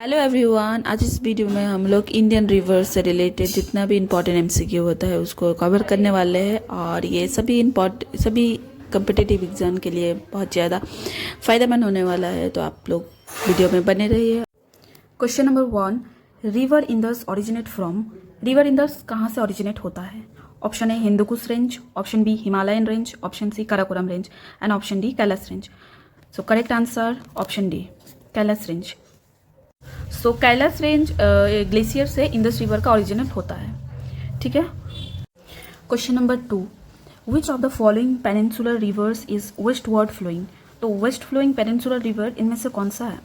Hello everyone, आज इस video में हम लोग इंडियन रिवर से रिलेटेड जितना भी इम्पोर्टेंट एमसीक्यू होता है उसको कवर करने वाले हैं। और ये सभी कम्पिटिटिव एग्जाम के लिए बहुत ज़्यादा फ़ायदेमंद होने वाला है, तो आप लोग वीडियो में बने रहिए। Question number 1, river Indus originate from. River Indus कहाँ से ओरिजिनेट होता है? Option A Hindu Kush range, option B Himalayan range, option C Karakoram range and option D Kailash range. So correct answer option D, Kailash range. So Kailash range glacier से इंडस रिवर का originate होता है। ठीक है। Question number 2, which of the following peninsular rivers is westward flowing. तो waste flowing peninsular river इनमें से कौन सा है?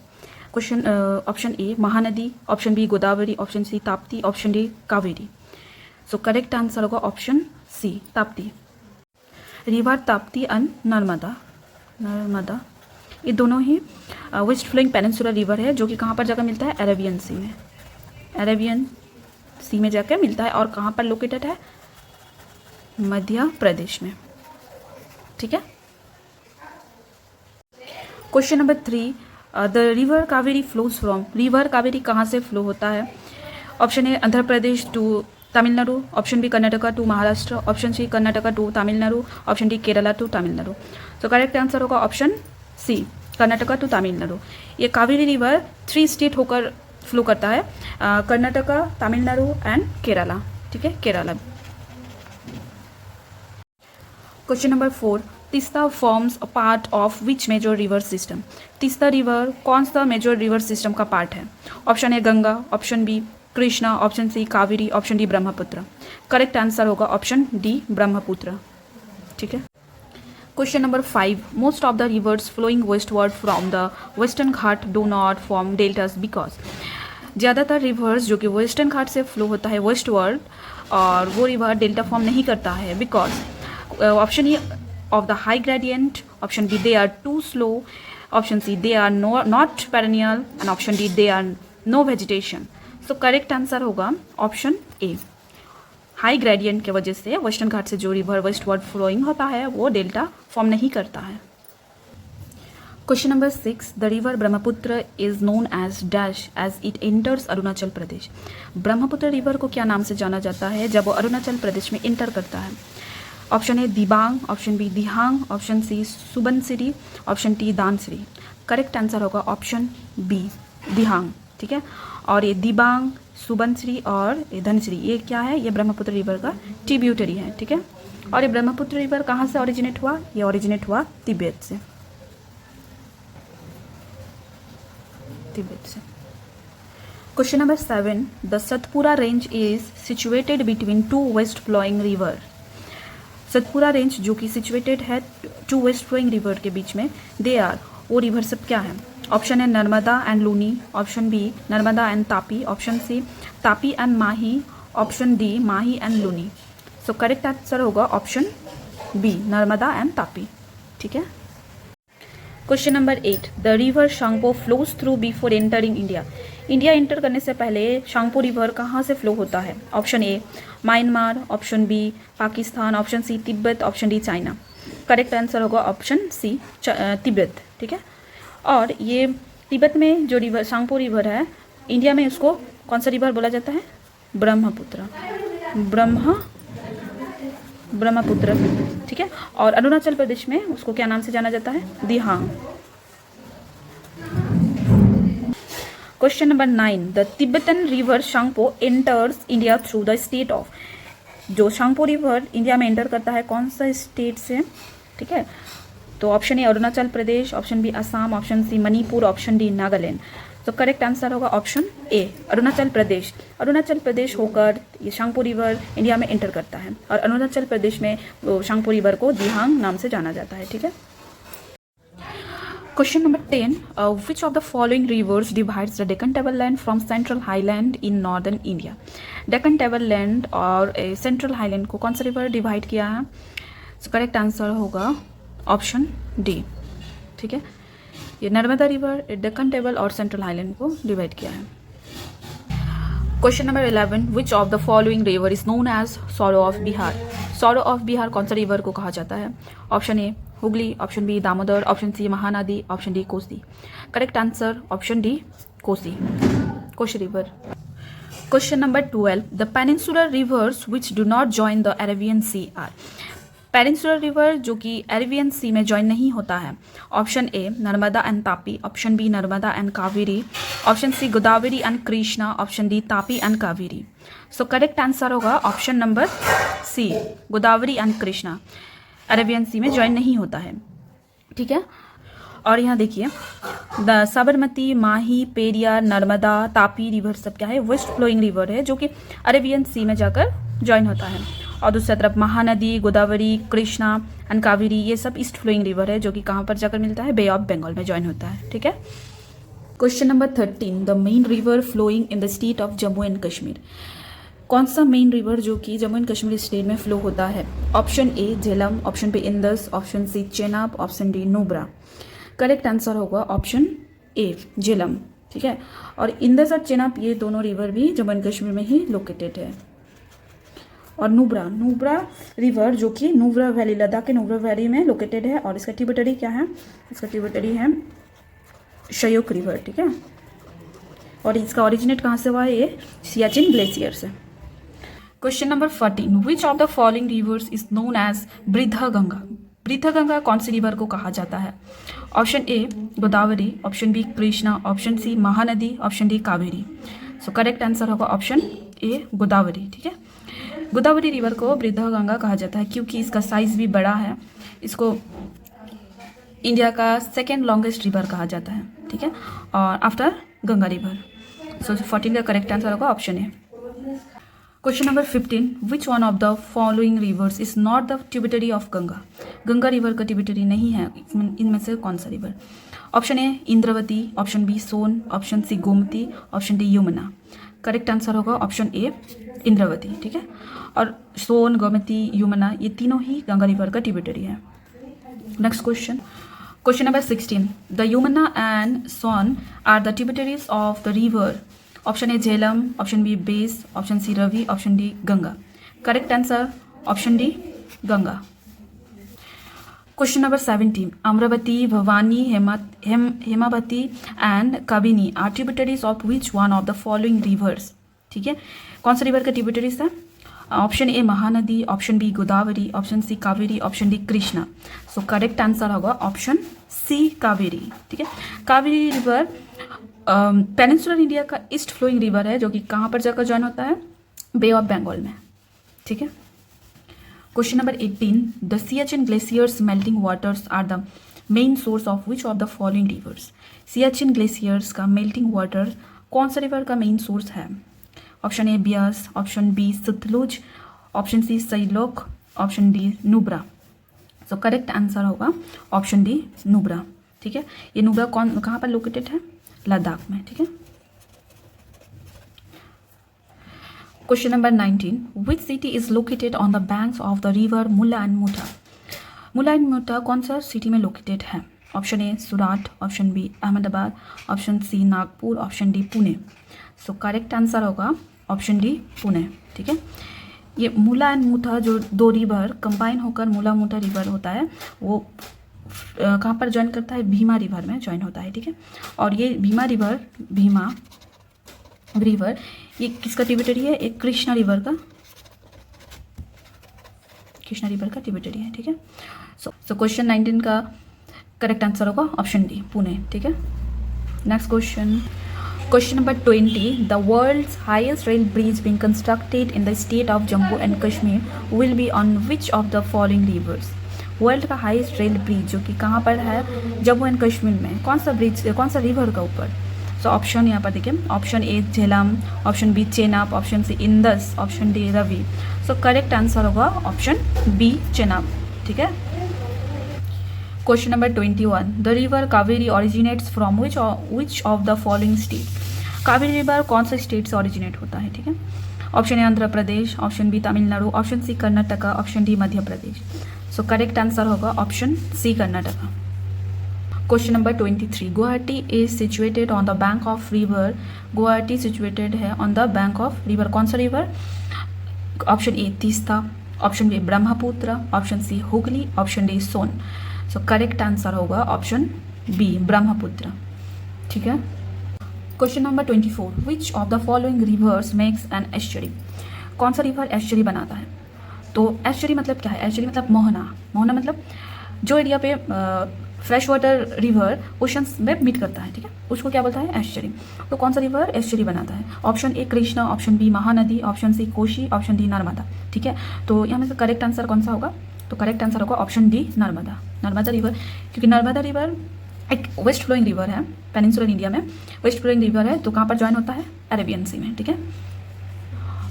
Question option A Mahanadi, option B Godavari, option C Tapti, option D Kaveri. So correct answer होगा option C, Tapti. River Tapti and Narmada ये दोनों ही वेस्ट फ्लोइंग पेनिनसुलर रिवर है, जो कि कहाँ पर जाकर मिलता है? अरेबियन सी में। अरेबियन सी में जाकर मिलता है और कहाँ पर लोकेटेड है? मध्य प्रदेश में। ठीक है। Question number 3, the river Kaveri flows from. River Kaveri कहाँ से फ्लो होता है? Option A Andhra Pradesh to Tamil Nadu, option B Karnataka to Maharashtra, option C Karnataka to Tamil Nadu, option D Kerala to Tamil Nadu. तो करेक्ट आंसर होगा option C, Karnataka to Tamil Nadu. ये कावेरी रिवर 3 स्टेट होकर फ्लो करता है, कर्नाटका, तमिलनाडु एंड केरला। ठीक है, Kerala. Question number 4, Teesta forms a part of which major river system. Teesta river कौन सा मेजर रिवर सिस्टम का पार्ट है? Option A Ganga, option B Krishna, option C Kaveri, option D Brahmaputra. Correct answer होगा ऑप्शन डी, ब्रह्मपुत्र। ठीक है। Question number 5, most of the rivers flowing westward from the western ghat do not form deltas because. ज़्यादातर rivers जो कि western घाट से flow होता है westward, और वो रिवर डेल्टा फॉर्म नहीं करता है because option A of the high gradient, option B they are too slow, option C they are not perennial and option D they are no vegetation. So correct answer होगा option A, high gradient की वजह से western घाट से जो river westward flowing होता है वो delta form नहीं करता है। Question number 6, the river Brahmaputra is known as dash as it enters Arunachal Pradesh. Brahmaputra river को क्या नाम से जाना जाता है जब वो अरुणाचल प्रदेश में इंटर करता है? Option A Dibang, option B Dihang, option C Subansiri, option D Dansiri. Correct answer होगा ऑप्शन बी, दिहांग। ठीक है। और ये दिबांग, सुबनसिरी और धनसिरी ये क्या है? ये ब्रह्मपुत्र रिवर का ट्रिब्यूटरी है। ठीक है। और ये ब्रह्मपुत्र रिवर कहाँ से ओरिजिनेट हुआ? ये ओरिजिनेट हुआ तिब्बत से। Question number 7, the Satpura range is situated between 2 west flowing river. Satpura range जो कि सिचुएटेड है 2 वेस्ट फ्लोइंग रिवर के बीच में, दे आर, वो रिवर सब क्या है? ऑप्शन है Narmada and Luni, option B Narmada and Tapi, option C Tapi and Mahi, option D Mahi and Luni. So correct answer होगा option B, Narmada and Tapi. ठीक है। Question number 8, the river Tsangpo flows through before entering India. India enter करने से पहले शांगपो रिवर कहाँ से फ्लो होता है? Option A Myanmar, option B Pakistan, option C Tibet, option D China. Correct answer होगा ऑप्शन सी, तिब्बत। ठीक है। और ये तिब्बत में जो रिवर शांगपो रिवर है, इंडिया में उसको कौन सा रिवर बोला जाता है? ब्रह्मपुत्र। ब्रह्मपुत्र। ठीक है। और अरुणाचल प्रदेश में उसको क्या नाम से जाना जाता है? Dihang. Question number 9, the Tibetan river Tsangpo enters India through the state of. जो शांगपो रिवर इंडिया में एंटर करता है कौन सा स्टेट से? ठीक है। तो option A Arunachal Pradesh, option B Assam, option C Manipur, option D Nagaland. तो करेक्ट आंसर होगा ऑप्शन ए, अरुणाचल प्रदेश। अरुणाचल प्रदेश होकर ये शांगपो रिवर इंडिया में एंटर करता है और अरुणाचल प्रदेश में शांगपो रिवर को दिहांग नाम से जाना जाता है। ठीक है। Question number 10, which of the following rivers divides the Deccan tableland from central highland in northern India. Deccan tableland और सेंट्रल हाईलैंड को कौन सा रिवर डिवाइड किया है? सो करेक्ट आंसर होगा ऑप्शन डी। ठीक है। ये नर्मदा रिवर, डेक्कन टेबल और सेंट्रल हाईलैंड को डिवाइड किया है। Question number 11, which of the following river is known as sorrow of Bihar. Sorrow of Bihar कौन सा रिवर को कहा जाता है? Option A Hooghly, option B Damodar, option C Mahanadi, option D Kosi. Correct answer option D, Kosi river. Question number 12, the peninsular rivers which do not join the Arabian sea are. Peninsular river जो कि Arabian sea में join नहीं होता है। Option A Narmada and Tapi, option B Narmada and Kaveri, option C Godavari and Krishna, option D Tapi and Kaveri. So correct answer होगा option number C, Godavari and Krishna Arabian sea में join नहीं होता है। ठीक है, और यहाँ देखिए the Sabarmati, Mahi, Periyar, Narmada, Tapi river सब क्या है, वेस्ट फ्लोइंग रिवर है जो कि अरेबियन सी में जाकर ज्वाइन होता है। और दूसरी तरफ महानदी, गोदावरी, कृष्णा एंड कावेरी ये सब ईस्ट फ्लोइंग रिवर है जो कि कहाँ पर जाकर मिलता है, बे ऑफ बंगाल में ज्वाइन होता है। ठीक है, question number 13, the main river flowing in the state of Jammu and Kashmir. कौन सा मेन रिवर जो कि जम्मू एंड कश्मीर स्टेट में फ्लो होता है। Option A Jhelum, option B Indus, option C Chenab, option D Nubra. Correct answer होगा ऑप्शन ए झेलम। ठीक है, और इंदस और चेनाब ये दोनों रिवर भी जम्मू एंड कश्मीर में ही लोकेटेड है। और नुब्रा रिवर जो कि नुब्रा वैली, लद्दाख के नुब्रा वैली में लोकेटेड है। और इसका ट्रिब्यूटरी क्या है, इसका ट्रिब्यूटरी है शयोक रिवर। ठीक है, और इसका ओरिजिनेट कहाँ से हुआ है, ये सियाचिन ग्लेशियर से। Question number 14, which of the following rivers is known as Vriddha Ganga. वृद्धा गंगा कौन सी रिवर को कहा जाता है। Option A Godavari, option B Krishna, option C Mahanadi, option D Kaveri. So correct answer होगा ऑप्शन ए गोदावरी। ठीक है, गोदावरी रिवर को वृद्धा गंगा कहा जाता है क्योंकि इसका साइज भी बड़ा है। इसको इंडिया का सेकेंड लॉन्गेस्ट रिवर कहा जाता है। ठीक है, और आफ्टर गंगा रिवर। सो 14 का करेक्ट आंसर होगा option A. Question number 15, which one of the following rivers is not the tributary of Ganga. Ganga river का ट्रिब्यूटरी नहीं है, इनमें से कौन सा river. Option A Indravati, option B Son, option C Gomti, option D Yamuna. Correct answer होगा ऑप्शन ए इंद्रावती। ठीक है, और सोन, गोमती, यमुना ये तीनों ही गंगा रिवर का ट्रिब्यूटरी है। Next question, question number 16, the Yamuna and Son are the tributaries of the river. Option A Jhelum, option B Beas, option C Ravi, option D Ganga. Correct answer option D Ganga. Question number 17, Amaravati, Bhavani, Hemavati and Kabini are tributaries of which one of the following rivers. ठीक है, कौन सा river का tributaries है। Option A Mahanadi, option B Godavari, option C Kaveri, option D Krishna. So correct answer होगा option C Kaveri. ठीक है, Kaveri river peninsular India का ईस्ट फ्लोइंग रिवर है जो कि कहाँ पर जाकर ज्वाइन होता है, बे ऑफ बंगाल में। ठीक है, question number 18, the Siachen glaciers melting waters are the main source of which of the following rivers. Siachen glaciers का मेल्टिंग वाटर कौन सा रिवर का मेन सोर्स है। Option A Beas, option B Sutlej, option C Shyok, option D Nubra. So correct answer होगा option D Nubra. ठीक है, ये नुब्रा कहाँ पर लोकेटेड है, लद्दाख में। ठीक है, question number 19, which city is located on the banks of the river मुला एंड मुठा। मुला एंड मुठा कौन सा सिटी में लोकेटेड है। Option A Surat, option B Ahmedabad, option C Nagpur, option D Pune. So correct answer होगा ऑप्शन डी पुणे। ठीक है, ये मुला एंड मुठा जो दो रिवर कंबाइन होकर मुला मुठा रिवर होता है वो कहाँ पर ज्वाइन करता है, भीमा रिवर में ज्वाइन होता है। ठीक है, और ये भीमा रिवर ये किसका ट्रिब्यूटरी है, एक कृष्णा रिवर का ट्रिब्यूटरी है। ठीक है, सो क्वेश्चन 19 का करेक्ट आंसर होगा ऑप्शन डी पुणे। ठीक है, next question number 20, the world's highest rail bridge being constructed in the state of Jammu and Kashmir will be on which of the following rivers. World का highest rail bridge जो कि कहाँ पर है, Jammu and Kashmir में, कौन सा रिवर का ऊपर। सो ऑप्शन यहाँ पर देखिए, option A Jhelum, option B Chenab, option C Indus, option D Ravi. So correct answer होगा ऑप्शन बी चेनाब। ठीक है, question number 21, the river Kaveri originates from which of the following state. Kaveri river कौन सा स्टेट से ऑरिजिनेट होता है। ठीक है, option A Andhra Pradesh, option B Tamil Nadu, option C Karnataka, option D Madhya Pradesh. So correct answer होगा option C Karnataka. Question number 23, Guwahati is situated on the bank of river. Guwahati situated है on the bank of river, कौन सा river. Option A Teesta, option B Brahmaputra, option C Hooghly, option D Son. So correct answer होगा option B Brahmaputra. ठीक है, question number 24, which of the following rivers makes an estuary? कौन सा river estuary बनाता है? तो एस्चुरी मतलब क्या है? एस्चुरी मतलब मोहना। मोहना मतलब जो एरिया पे फ्रेश वाटर रिवर ओशंस में मीट करता है, ठीक है, उसको क्या बोलता है? एस्चुरी। तो कौन सा रिवर एस्चुरी बनाता है? Option A Krishna, option B Mahanadi, option C Kosi, option D Narmada, ठीक है। तो यहाँ में से करेक्ट आंसर कौन सा होगा? तो करेक्ट आंसर होगा option D Narmada. Narmada river, क्योंकि नर्मदा रिवर एक वेस्ट फ्लोइंग रिवर है, पेनिनसुलर इंडिया में वेस्ट फ्लोइंग रिवर है, तो कहाँ पर ज्वाइन होता है? अरेबियन सी में, ठीक है।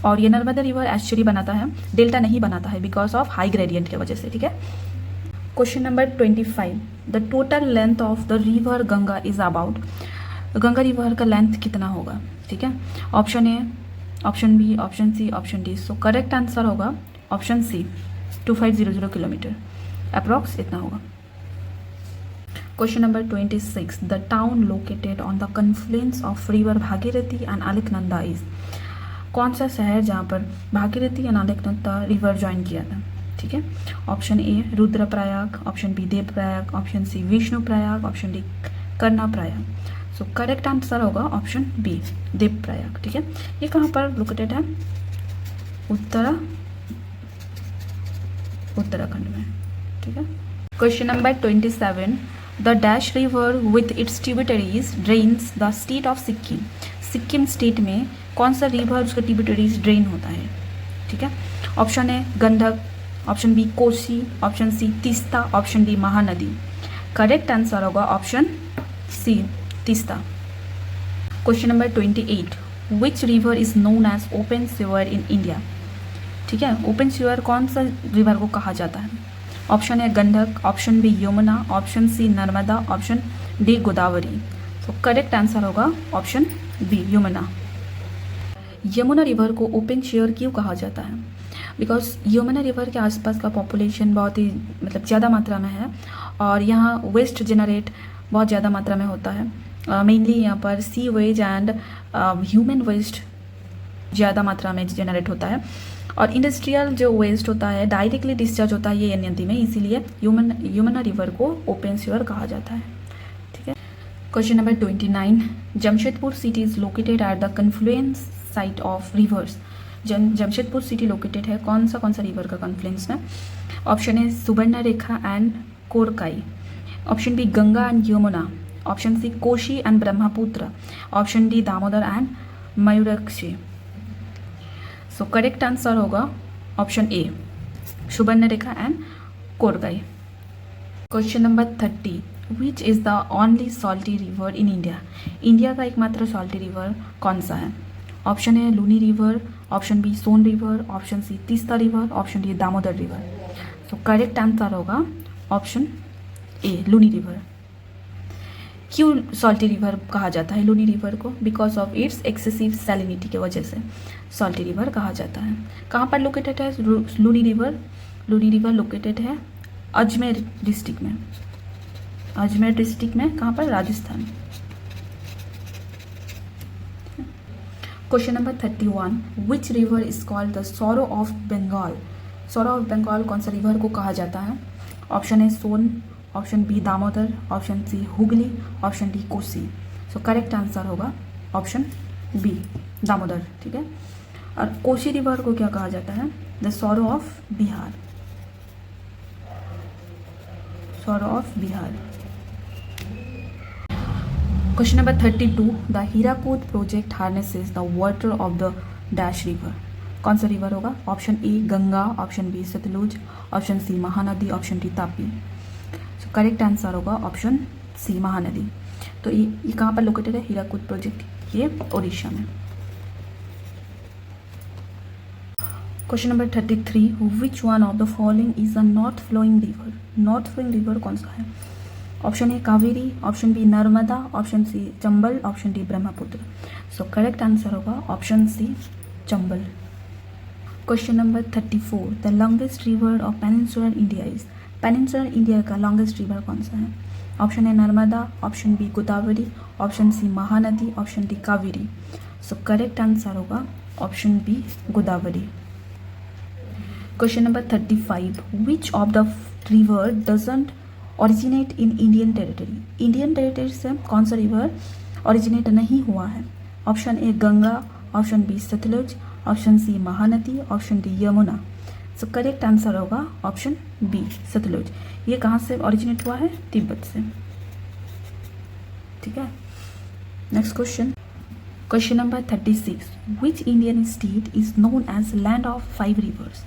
और ये नर्मदा रिवर एस्चुरी बनाता है, डेल्टा नहीं बनाता है बिकॉज ऑफ हाई ग्रेडियंट की वजह से, ठीक है। Question number 25, the total length of the river Ganga is about? Ganga river का लेंथ कितना होगा, ठीक है। Option A, option B, option C, option D. So correct answer होगा ऑप्शन सी, 2500 किलोमीटर अप्रॉक्स इतना होगा। Question number 26, the town located on the confluence of river Bhagirathi and Alaknanda is? कौन सा शहर जहाँ पर Bhagirathi and Alaknanda river join किया था, ठीक है। Option A Rudraprayag, option B Devprayag, option C Vishnuprayag, option D Karnaprayag. So correct answer होगा ऑप्शन बी देवप्रयाग, ठीक है। ये कहाँ पर लोकेटेड है? उत्तराखंड में, ठीक है। Question number 27, the dash river with its tributaries drains the state of Sikkim? Sikkim state में कौन सा रिवर उसका ट्रिब्यूटरीज ड्रेन होता है, ठीक है। Option A Gandak, option B Kosi, option C Teesta, option D Mahanadi. Correct answer होगा option C Teesta. Question number 28, which river is known as open sewer in India? ठीक है, ओपन सीवर कौन सा रिवर को कहा जाता है? Option A Gandak, option B Yamuna, option C Narmada, option D Godavari. तो करेक्ट आंसर होगा option B Yamuna. Yamuna river को ओपन सीवर क्यों कहा जाता है? बिकॉज यमुना रिवर के आसपास का पॉपुलेशन बहुत ही मतलब ज़्यादा मात्रा में है और यहाँ वेस्ट जनरेट बहुत ज़्यादा मात्रा में होता है। मेनली यहाँ पर सी वेज एंड ह्यूमन वेस्ट ज़्यादा मात्रा में जनरेट होता है और इंडस्ट्रियल जो वेस्ट होता है डायरेक्टली डिस्चार्ज होता है ये नदी में, इसीलिए यमुना रिवर को ओपन सीवर कहा जाता है, ठीक है। Question number 29, Jamshedpur city is located at the confluence site of rivers? Jamshedpur city located है कौन सा रिवर का कन्फ्लुएंस में? Option A Subarnarekha and Kharkai, option B Ganga and Yamuna, option C Kosi and Brahmaputra, option D Damodar and Mayurakshi. So correct answer होगा option A Subarnarekha and Kharkai. Question number 30, which is the only salty river in India? India का एकमात्र salty river कौन सा है? Option A Luni river, option B Son river, option C Teesta river, option D Damodar river. So correct answer होगा option A Luni river. क्यों salty river कहा जाता है लूनी रिवर को? Because of its excessive salinity की वजह से सॉल्टी रिवर कहा जाता है। कहाँ पर लोकेटेड है Luni river? Luni river located है अजमेर डिस्ट्रिक्ट में। अजमेर डिस्ट्रिक्ट में कहाँ पर? Rajasthan. Question number 31, which river is called the sorrow of Bengal? Sorrow of Bengal कौन सा रिवर को कहा जाता है? Option A Son, option B Damodar, option C Hooghly, option D Kosi. So correct answer होगा ऑप्शन बी दामोदर, ठीक है। और कोसी रिवर को क्या कहा जाता है? The sorrow of Bihar. Sorrow of Bihar. Question number 32, the Hirakud project harnesses the water of the dash river? कौन सा रिवर होगा? Option A Ganga, option B Sutlej, option C Mahanadi, option D Tapi. So correct answer होगा ऑप्शन सी महानदी। तो ये कहाँ पर लोकेटेड है Hirakud project? ये ओडिशा में। Question number 33, which one of the following is a north flowing river? North flowing river कौन सा है? Option A Kaveri, option B Narmada, option C Chambal, option D Brahmaputra. So correct answer होगा option C Chambal. Question number 34, the longest river of peninsular India is? Peninsular India का longest river कौन सा है? Option A Narmada, option B Godavari, option C Mahanadi, option D Kaveri. So correct answer होगा option B Godavari. Question number 35, which of the river doesn't originate in Indian territory? Indian territory से कौन सा river originate नहीं हुआ है? Option A Ganga, option B Sutlej, option C Mahanadi, option D Yamuna. So correct answer होगा option B Sutlej. ये कहाँ से ओरिजिनेट हुआ है? तिब्बत से। ठीक है, next question, question number 36, which Indian state is known as land of 5 rivers?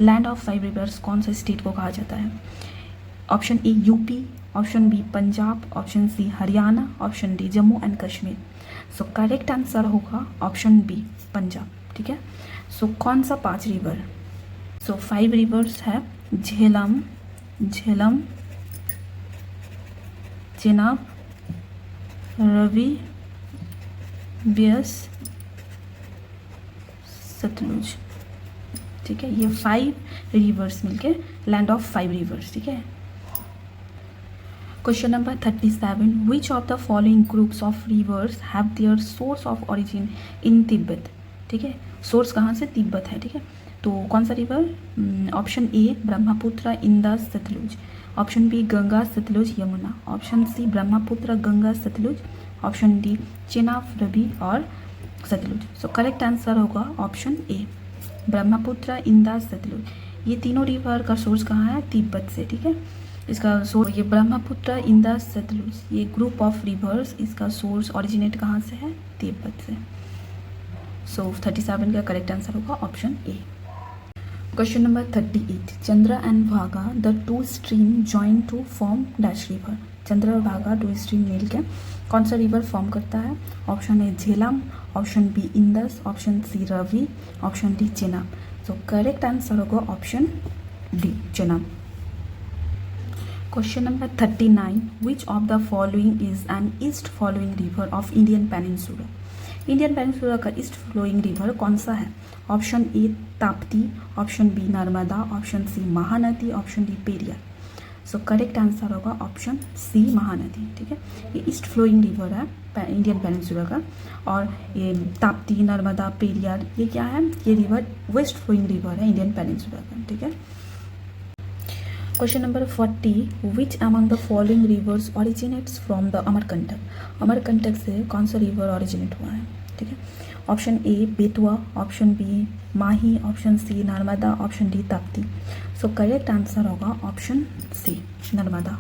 Land of 5 rivers कौन सा स्टेट को कहा जाता है? Option A UP, option B Punjab, option C Haryana, option D Jammu and Kashmir. So correct answer होगा ऑप्शन बी पंजाब। ठीक है, सो कौन सा 5 रिवर? सो 5 रिवर्स है झेलम, चेनाब, रवि, ब्यास, सतलुज। ठीक है, ये 5 रिवर्स मिलके लैंड ऑफ 5 रिवर्स। ठीक है, question number 37, which of the following groups of reverse have their source of origin इन तिब्बत? ठीक है, सोर्स कहाँ से? तिब्बत है। ठीक है, तो कौन सा river? Option A Brahmaputra, Indus, Sutlej, option B Ganga, Sutlej, Yamuna, option C Brahmaputra, Ganga, Sutlej, option D Chenab, Ravi और सतलुज। सो करेक्ट आंसर होगा ऑप्शन ए ब्रह्मपुत्र, इंदस, सतलुज। ये तीनों रिवर का सोर्स कहाँ है? तिब्बत से। ठीक है, इसका सोर्स ये ब्रह्मपुत्र, इंदस, सतलुज, ये ग्रुप ऑफ रिवर्स, इसका सोर्स ओरिजिनेट कहाँ से है? तिब्बत से। सो 37 का करेक्ट आंसर होगा option A. Question number 38, Chandra and Bhaga the 2 stream join to form dash river? Chandra और भागा 2 स्ट्रीम मिल के कौन सा रिवर फॉर्म करता है? Option A Jhelum, option B Indus, option C Ravi, option D Chenab. So correct answer होगा option D Chenab. Question number 39, which of the following is an east flowing river of Indian peninsula? Indian peninsula का east flowing river कौन सा है? Option A Tapti, option B Narmada, option C Mahanadi, option D Periyar. So correct answer होगा option C Mahanadi. ठीक है, ये east flowing river है Indian peninsula का, और ये ताप्ती, नर्मदा, पेरियार ये क्या है? ये रिवर वेस्ट फ्लोइंग रिवर है इंडियन पेनिनसुला का। ठीक है, question number 40, which among the following rivers originates from the Amarkantak? Amarkantak से कौन सा रिवर ओरिजिनेट हुआ है? ठीक है, option A Betwa, option B Mahi, option C Narmada, option D Tapti. So correct answer होगा ऑप्शन सी नर्मदा।